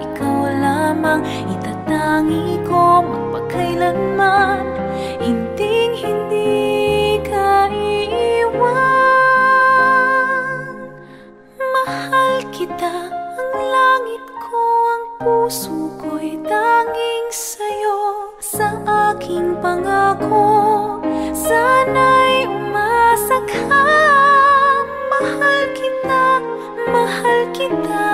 ikaw lamang. Itatangi ko magpakailanman, hinding-hindi ka iiwan. Mahal kita, ang langit ko, ang puso ko'y tanging sa'yo. Sa aking pangako, sana'y umasa ka. Mahal kita, mahal kita,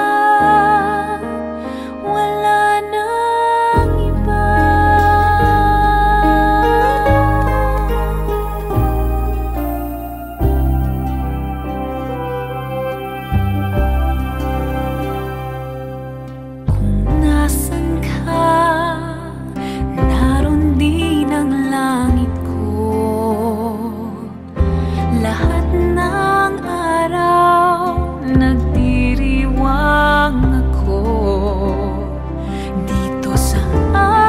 wala nang iba. Kung nasan ka, naroon din ang langit ko. Lahat ng araw nagdiriwang ako. Dito sa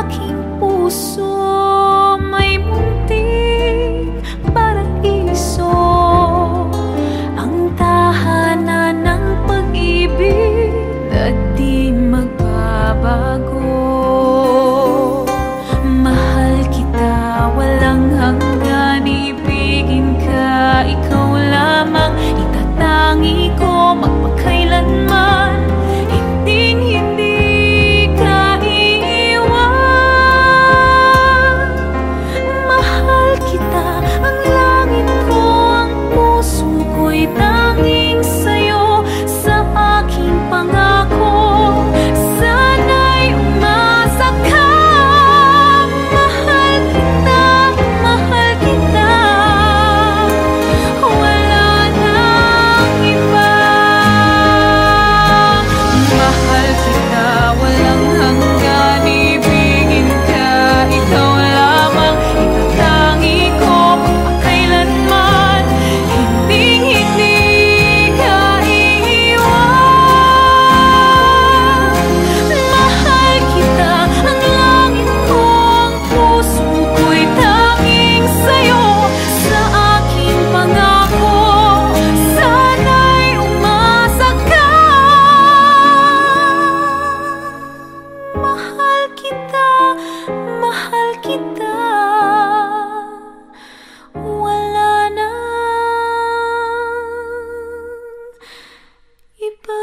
aking puso may munting paraiso, ang tahanan ng pag-ibig na di magbabago. Mahal kita, walang hanggan, ibigin ka, ikaw lamang. Itatangi ko magpakailanman, hinding-hindi ka iiwan. Mahal kita, ang langit ko, ang puso ko'y tanging sa'yo. Sa aking pangako, sana'y umasa ka. Mahal kita, mahal kita, wala nang iba. Mahal kita, walang hanggan, ibigin ka, ikaw lamang. Itatangi ko magpakailanman, hinding-hindi ka iiwan. Mahal kita, ang langit ko, ang puso ko'y tanging sa'yo. Sa aking pangako, sana'y umasa ka. Mahal kita, mahal kita, wala nang iba.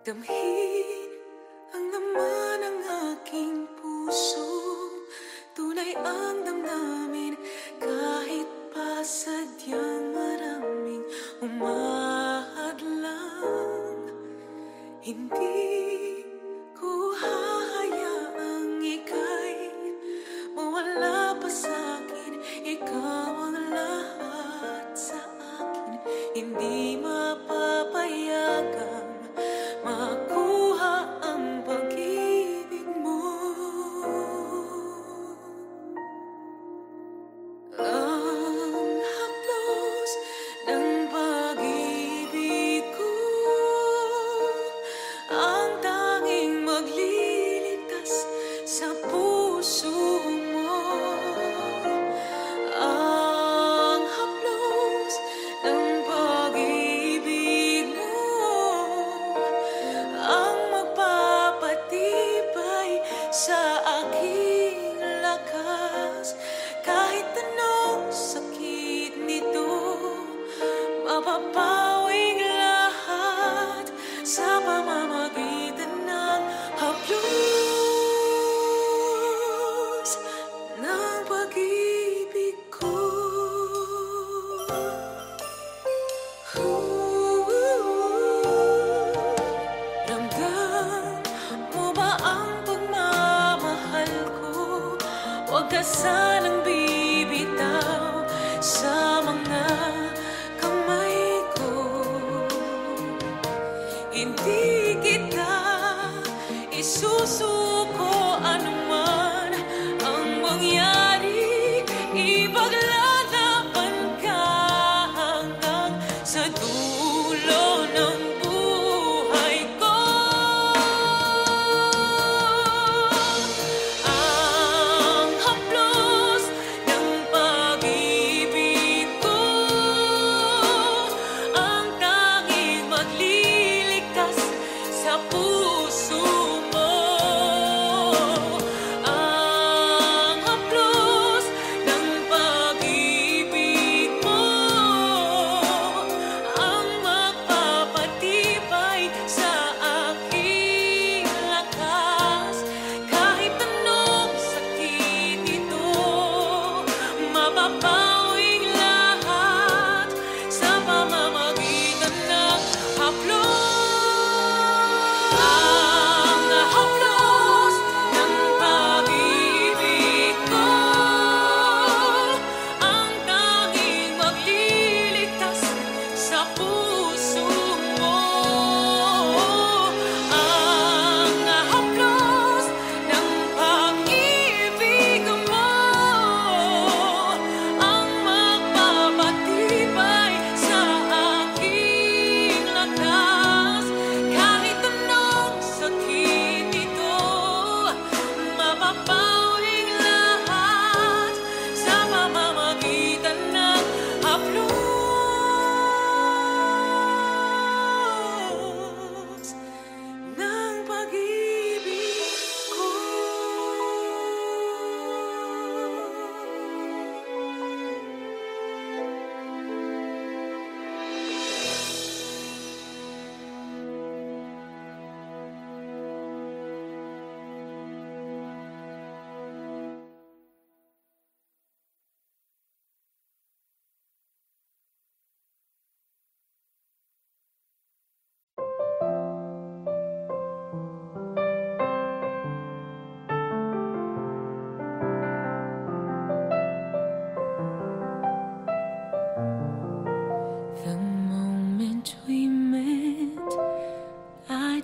Damhin ang laman ng aking puso, tunay ang damdamin, kahit pa sadyang maraming umahadlang. Hindi ko hahayaang ika'y mawala pa sa'kin. Ikaw ang lahat sa akin, hindi mapapayagang makuha ang pag-ibig mo. Ang haplos ng pag-ibig ko, ang tanging magliligtas sa puso mo. Ang haplos ng pag-ibig mo, ang magpapatibay sa aking lakas. Kahit anong sakit nito, mapapawing lahat sa pamamagitan ng haplos ng pag-ibig ko. Ramdam mo ba ang pagmamahal ko? Huwag ka sanang bibitaw sa mga kamay ko. Hindi kita isusuko anuman.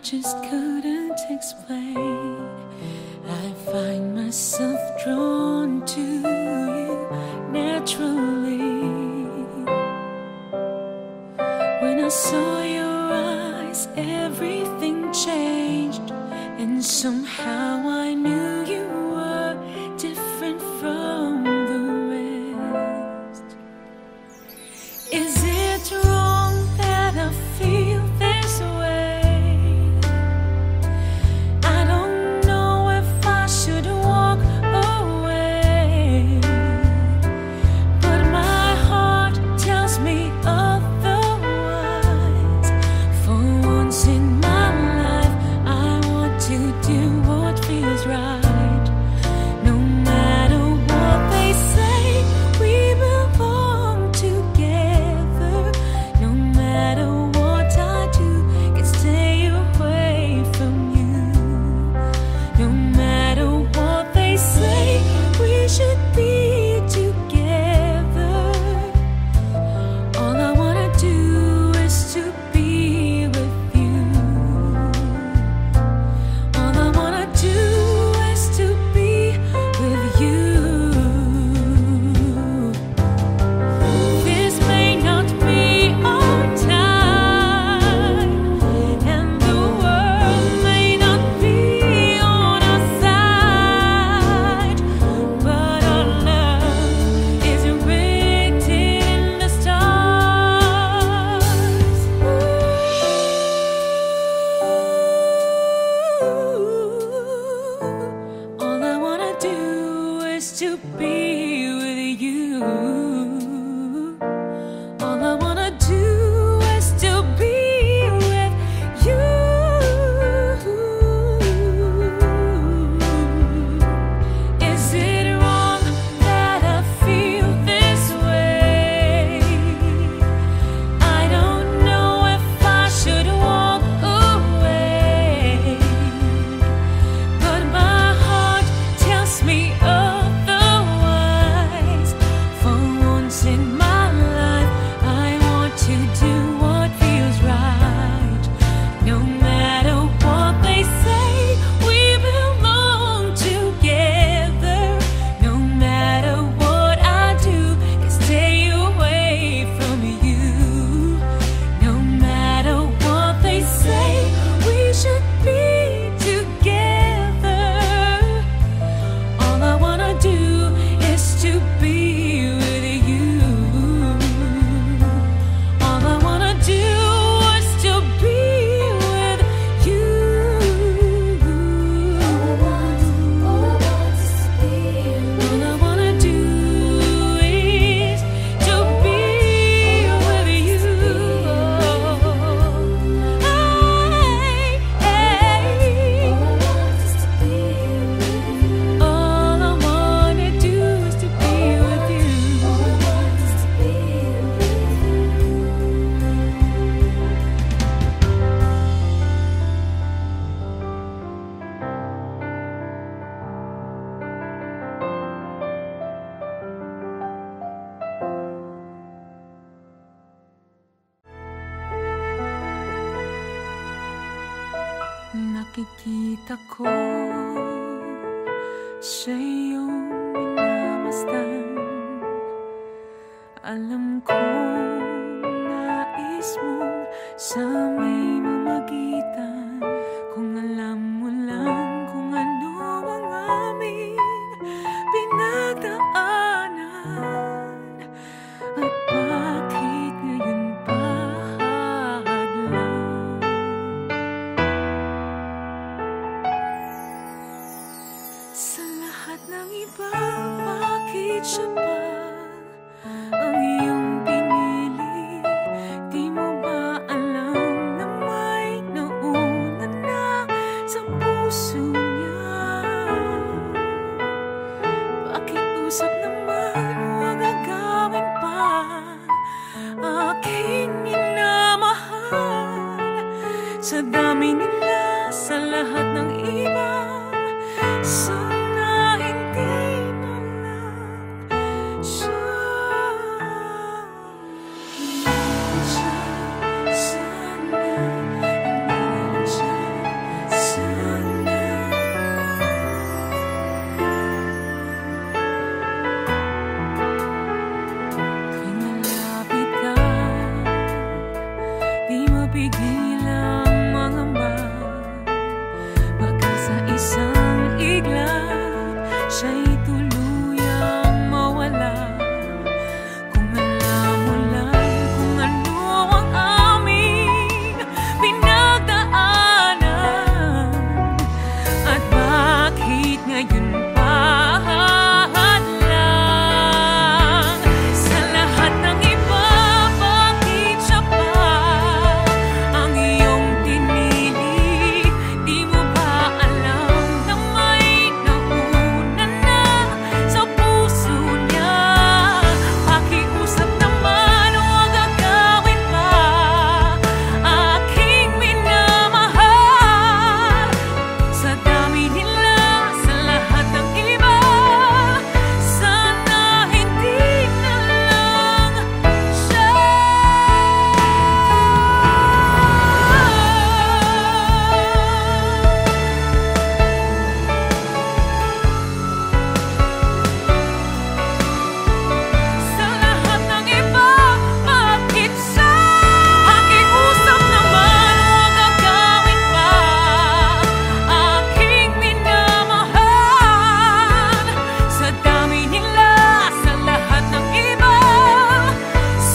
just couldn't explain. I find myself drawn to you naturally. When I saw your eyes, everything changed, and somehow I knew you were different from the rest. Is it wrong that I feel this way? I don't know if I should walk away, but my heart tells me otherwise. For once in my life, I want to do what feels right. No matter what they say, we belong together. No matter what I do, can stay away from you. No matter what they say, we should be together. All I wanna do is to be with you. All I wanna do is to be with you. This may not be our time, and the world may not be on our side, but our love is written in the stars. All I wanna do is to be with you. All I wanna do is to be with you. Is it wrong that I feel this way? I don't know if I should walk away, but my heart tells me otherwise. For once in my life, I want to do what feels right. No matter what they say, we belong together. No matter what I do, can stay away from you. No matter what they say, we should be together. All I wanna do is to be with you. All I wanna do is to be with you. All I wanna do is to be with you. All I wanna do is to be with you. Nakikita ko sa iyong minamasdan. Alam kong nais mong sa may mamagitan. Kung alam mo lang kung ano ang aming pinagdaanan, at bakit ngayon pa hadlang. Sa lahat ng iba, bakit siya pa ang iyong pinili? Di mo ba alam na may nauna na sa puso niya? Pakiusap naman, huwag agawin pa aking minamahal. Sa dami nila, sa lahat ng iba, sana hindi na lang siya. Hindi na lang siya. Sana hindi na lang siya. ngayon pa lang. Sa lahat ng iba, bakit siya pa ang iyong pinili? Di mo ba alam na may nauna na sa puso niya? Pakiusap naman, huwag agawin pa, aking minamahal. Sa dami nila, sa lahat ng iba, sana hindi na lang siya. Sa lahat ng iba, bakit siya? Pakiusap naman, huwag agawin pa, aking minamahal. Sa dami nila, sa lahat ng iba,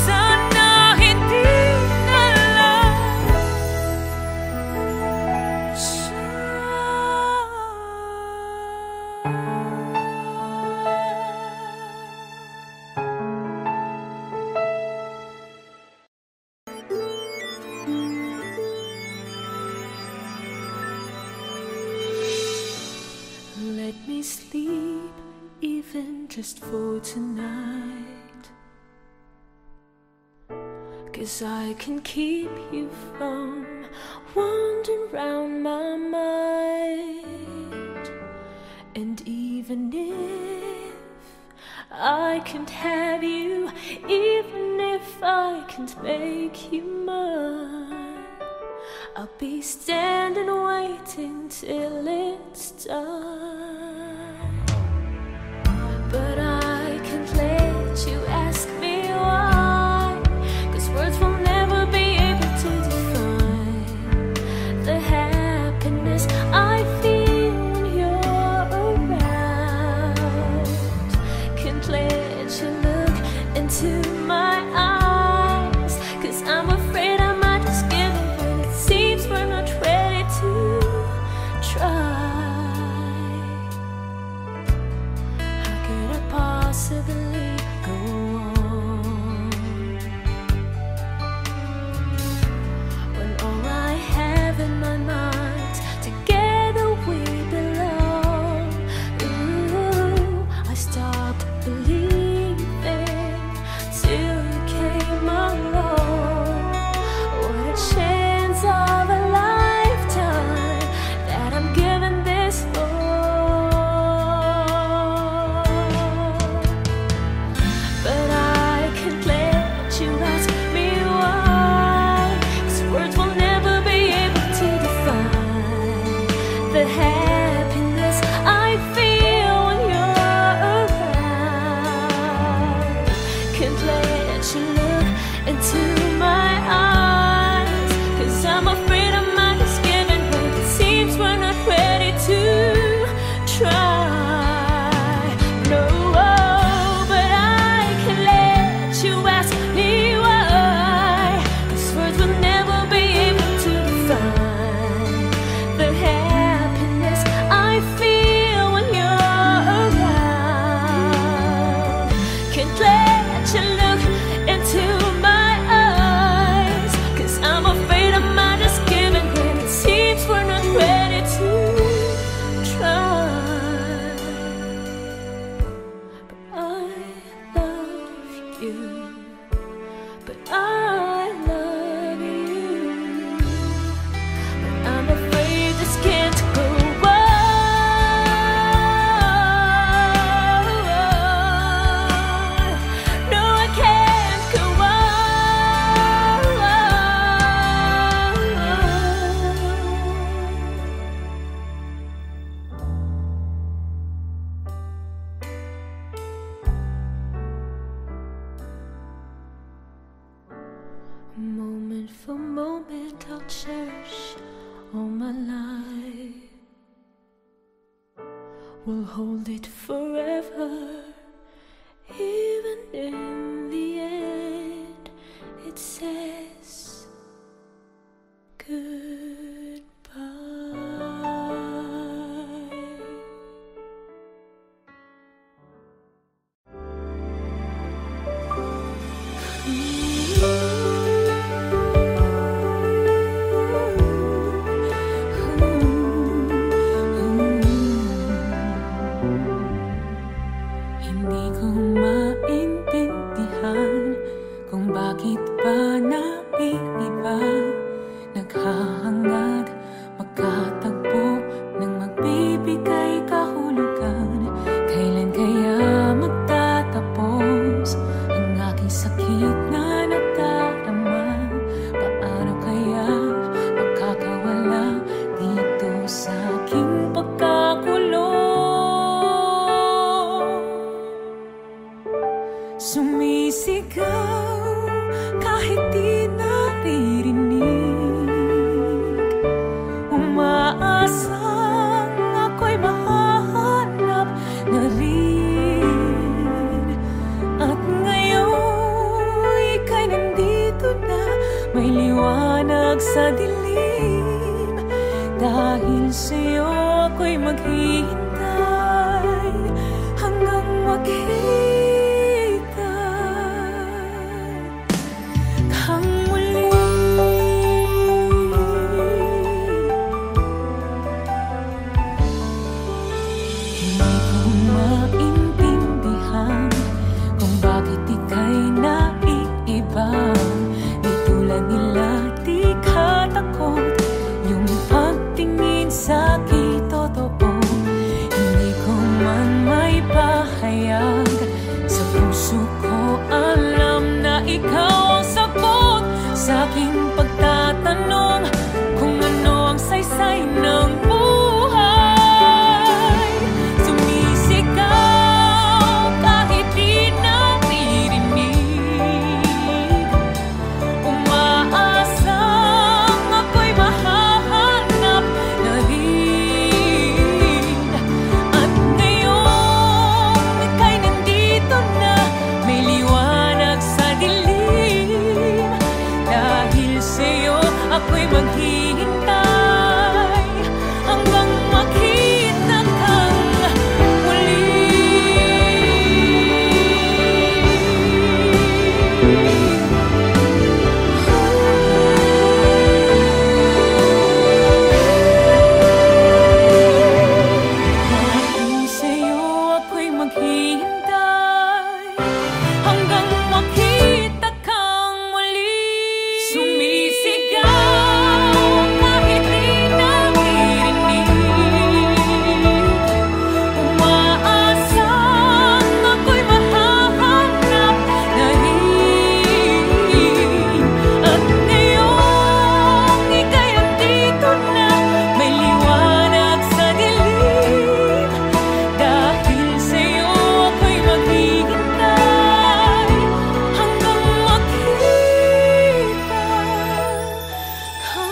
sana hindi na lang siya. Let me sleep, even just for tonight, 'cause I can keep you from wandering round my mind. And even if I can't have you, even if I can't make you mine, I'll be standing waiting till it's done. But I can't let you ask me why, 'cause words will never be able to define the happiness I feel when you're around. Can't let you look into my eyes, 'cause I'm afraid I might just give in when it seems we're not ready to try. How could I possibly go on when all I have in my mind, together we belong? Ooh, I stopped believing till you came along. What a chance of a lifetime that I'm giving this for. But I can't let you ask me why, 'cause words will never be able to define the happiness I feel when you're around. Can't let you look into my eyes, 'cause I'm afraid I might just give in when it seems we're not ready to try. No, but I can let you ask me why, 'cause words will never be able to define the happiness I feel when you're around. Can't let you look into my eyes, 'cause I'm afraid I might just give in when it seems we're not ready to try. But I love you, but I love you, but I'm afraid this can't go on. No, I can't go on. Moment for moment, I'll cherish all my life. We'll hold it forever, even in the end. It says goodbye. nagbigay kahulugan. Kailan kaya magtatapos ang aking sakit na nadarama? Paano kaya makakawala dito sa aking pagkakulong? Sumisigaw kahit di naririnig, umaasang ako'y mahahanap na rin. At ngayon ika'y nandito na, may liwanag sa dilim. Dahil sa'yo ako'y maghihintay hanggang makita kang muli. Hindi ko maintindihan kung bakit ika'y naiibang. Di tulad nila, di ka takot. Yung pagtingin sa'kin totoo. Hindi ko man may pahayag sa puso ko, alam na ikaw ang sagot sa aking pagtatanong kung ano ang saysay ng buhay. Sumisigaw kahit di naririnig, umaasang ako'y mahahanap na rin. At ngayon ika'y nandito na, may liwanag sa dilim. Dahil sa'yo ako'y maghihintay hanggang makita kang muli. Dahil sa'yo ako'y maghihintay hanggang makita kang muli. Sumisigaw kahit di naririnig, umaasang ako'y mahahanap na rin. At ngayon ika'y andito na, may liwanag sa dilim. Dahil sa'yo ako'y maghihintay hanggang makita kang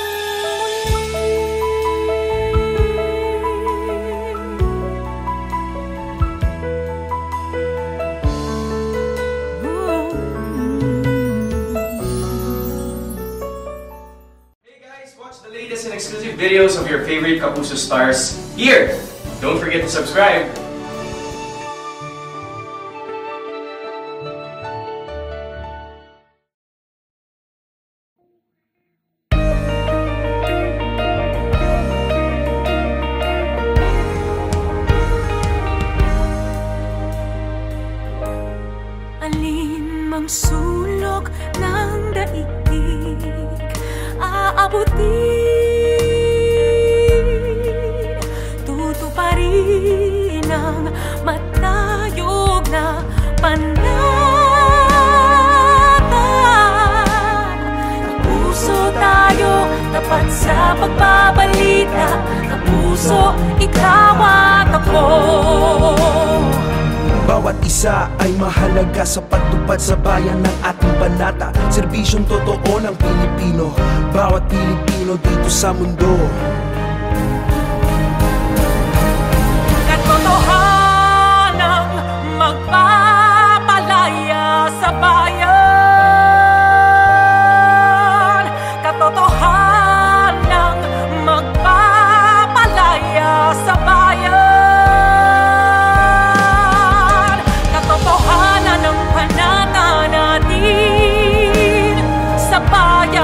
Hey guys, watch the latest and exclusive videos of your favorite Kapuso stars here. Don't forget to subscribe. alin mang sulok ng daigdig aabutin. Tutuparin ang matayog na panata. Kapuso tayo, tapat sa pagbabalita. Kapuso, ikaw at ako. Bawat isa ay mahalaga sa pagtupad sa bayan ng ating banata. Serbisyong totoo ng Pilipino, bawat Pilipino dito sa mundo. Katotohanang magpapalaya sa bayan. Katotohanang magpapalaya sa bayan. Katotohanan ng panata natin sa bayan.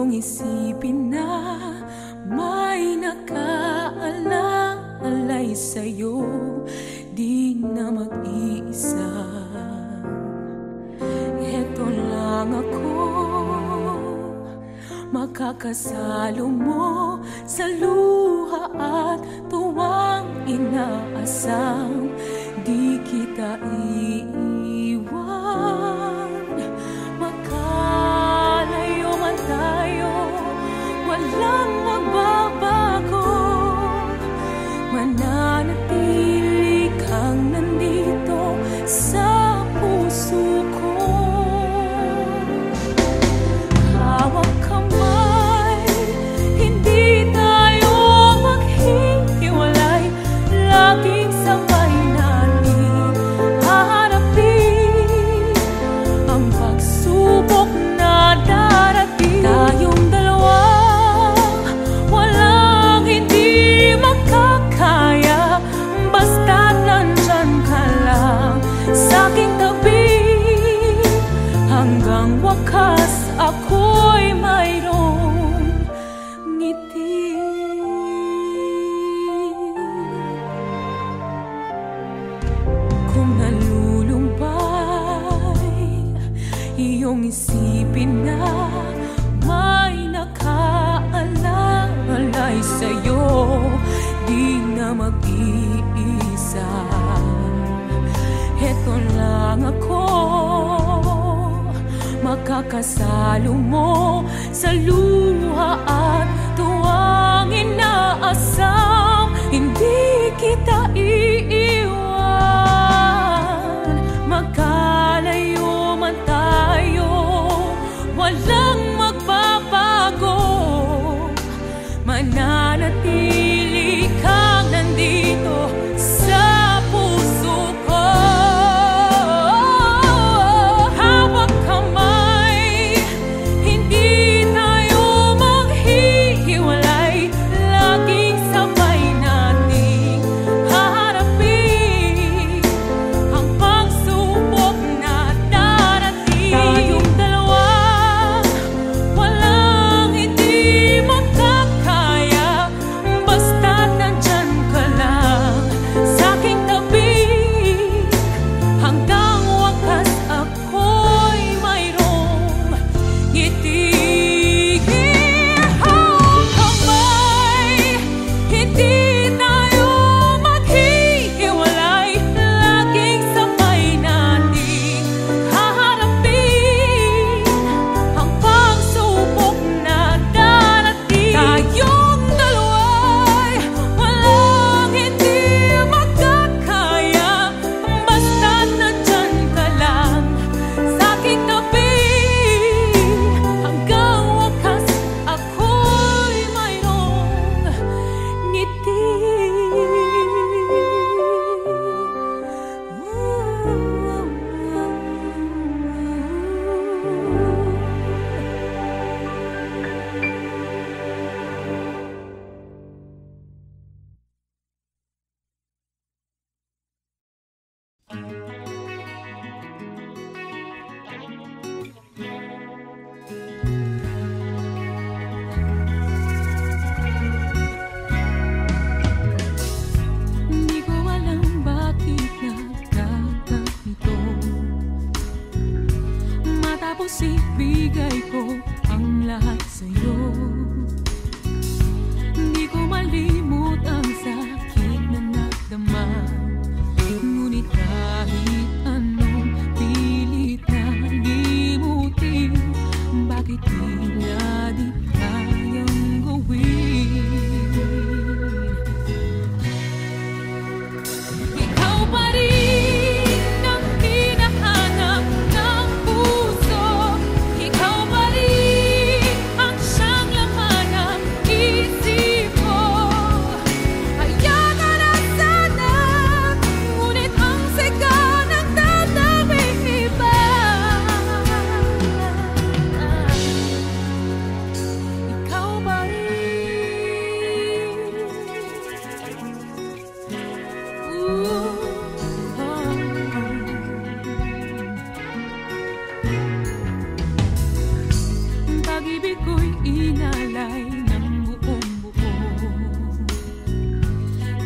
iyong isipin na may nakaalalay sa'yo, di na mag-iisa. Eto lang ako, makakasalo mo sa luha at tuwang inaasam. Di kita iiwan, makalayo man tayo, walang magbabago. Mananatili kang nandito sa puso ko. Hawak kamay, hindi tayo maghihiwalay. Laging sabay natin haharapin ang pagsubok na darating. Tayong dalawa, walang hindi makakaya. Basta't nandyan ka lang sa'king tabi, hanggang wakas ako'y mayroong ngiti. Kung nalulumbay iyong isipin na may nakaalalay sa'yo, di na mag-iisa. Eto lang ako, makakasalo mo sa luha at tuwang inaasam. Hindi kita iiwan, magkalayo man tayo, walang magbabago. Mananatili kang nandito sa puso ko. Hawak kamay, hindi tayo maghihiwalay. Laging sabay nating haharapin ang pagsubok na darating. Tayong dalawa, walang hindi makakaya. Basta't nandyan ka lang sa'king tabi, hanggang wakas ako'y mayroong ngiti. Hawak kamay, hindi tayo maghihiwalay. Laging sabay nating haharapin ang pagsubok na darating. Tayong dalawa'y walang hindi makakaya. Basta't nandyan ka lang sa'king tabi, hanggang wakas ako'y mayroong ngiti. Hindi ko alam bakit nagkaganito, matapos ibigay ko ang lahat sa'yo. Hindi ko malimot ang sakit na nadama, ngunit kahit anong pilit na limutin, bakit tila di kayang gawin? Ikaw pa rin ang hinahanap ng puso. Ikaw pa rin ang siyang laman ng isip ko. Hayagan na sana, ngunit ang siga ng tatawing iba. Ikaw pa rin. Pag-ibig ko'y inalay ng buong buo.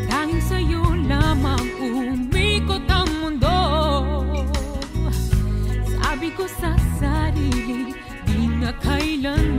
Tanging sa'yo lamang umikot ang mundo. Sabi ko sa sarili, di na kailanman